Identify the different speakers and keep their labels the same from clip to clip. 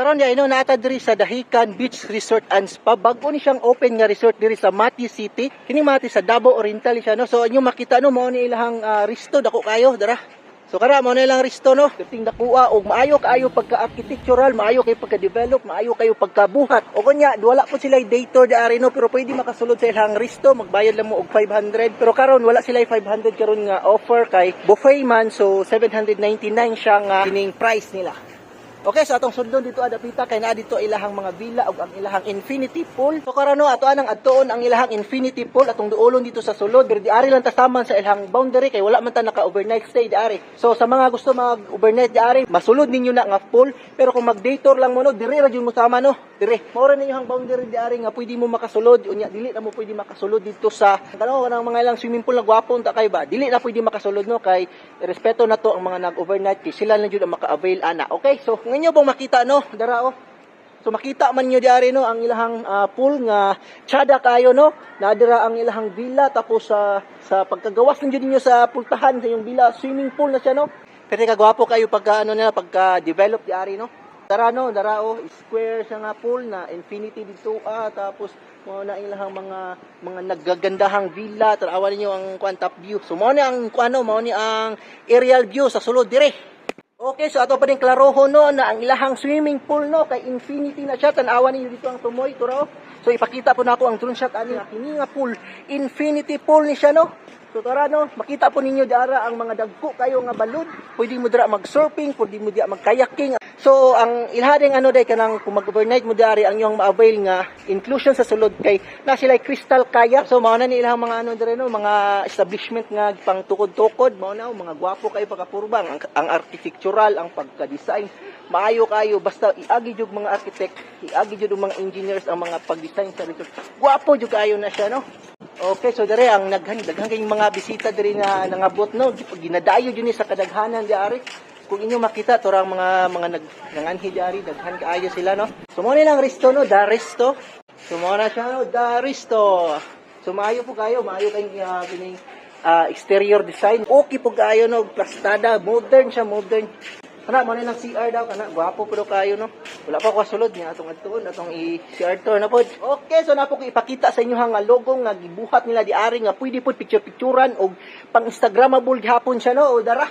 Speaker 1: karon ya ino naata diri sa Dahican Beach Resort and Spa. Bago ni siyang open nga resort diri sa Mati City. Kini Mati sa Davao Oriental siya no. So inyo makita no mao ni ilahang resto dako kayo dara. So kara mo na lang resto no. Dating dakuha og maayo kaayo pagka-architectural, maayo kay pagka-develop, maayo kayo pagkabuhat. O kunya wala po sila day tour diari no pero pwede makasulod sa ilang resto, magbayad lang mo og 500. Pero karon wala sila 500 karon nga offer kay buffet man so 799 siya nga kining price nila. Okay, so atong sundon dito adapita kay naa dito ilahang mga villa ug ang ilahang infinity pool. So karano ato anang adtoon ang ilahang infinity pool atong duolon dito sa sulod. Pero diari lang ta taman sa ilahang boundary kay wala man ta naka-overnight stay diari. So sa mga gusto mag-overnight diari, masulod ninyo na nga pool. Pero kung mag-day tour lang mo no, dire ra jud mo sama no. Dire. Mao ra ninyo ang boundary diari nga pwede mo makasulod. Unya dili na mo pwede makasulod dito sa kanang mga ilang swimming pool na gwapo unta kay ba. Dili na pwede makasulod no kay respeto na to ang mga nag-overnight kay sila lang jud ang maka-avail ana. Okay? So inyo pong makita no, dara oh. So makita man nyo diari no ang ilahang pool nga tsada kayo no. Nadira ang ilahang villa tapos sa pagkagawas ninyo sa pultahan sa yung villa, swimming pool na siya no. Pero kagwapo kayo pagka ano nila pagka-develop diari no. Dara no, dara oh, square siya nga pool na infinity dito tapos mo na ilahang mga naggagandahang villa, tanawan niyo ang top view. So mo ni ang mo ni ang aerial view sa sulod dire. Okay, so ato pa din klaroho no na ang ilahang swimming pool no kay infinity na siya. Tanawan niyo dito ang tumoy turo. So ipakita po nako ang drone shot ani kini nga pool, infinity pool ni siya no. So tara no, makita po ninyo dara ang mga dagko kayo nga balod. Pwede mo dira mag-surfing, pwede mo dira mag-kayaking. So ang ilhading ano day kanang kung mag-overnight mo dari ang iyong ma-avail nga inclusion sa sulod kay na sila crystal kayak. So mao na ni ilang mga ano dire no, mga establishment nga pang tukod-tukod, mao na mga gwapo kayo pagkapurbang ang architectural, ang pagka-design. Maayo kayo basta iagi jud mga architect, iagi jud mga engineers ang mga pag-design sa resort. Gwapo jud kayo na siya no. Okay, so dire ang daghang kayong mga bisita dire nga nangabot no, ginadayo jud ni sa kadaghanan diari. Kung inyo makita to ang mga nanganhi diari, daghan kaayo sila no. So mo ni lang resto no, da resto. So mo na siya no, da resto. So maayo po kayo, maayo kayong kining exterior design. Okay po kayo no, plastada, modern siya, modern. Kana mo ni lang CR daw kana, gwapo po kayo no. Wala pa ko sulod niya atong adtuon atong CR tour na pod. Okay, so napo ko ipakita sa inyo nga logo nga gibuhat nila diari nga pwede pod picture-picturean og pang Instagramable gihapon siya no, o dara.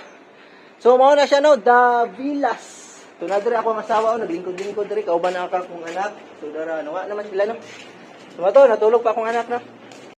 Speaker 1: So mao na siya no, The Villas. So nadiri ako ang asawa no, naglingkod-lingkod diri kauban ang akong anak. So dara nawa naman sila no. So natulog pa akong anak no.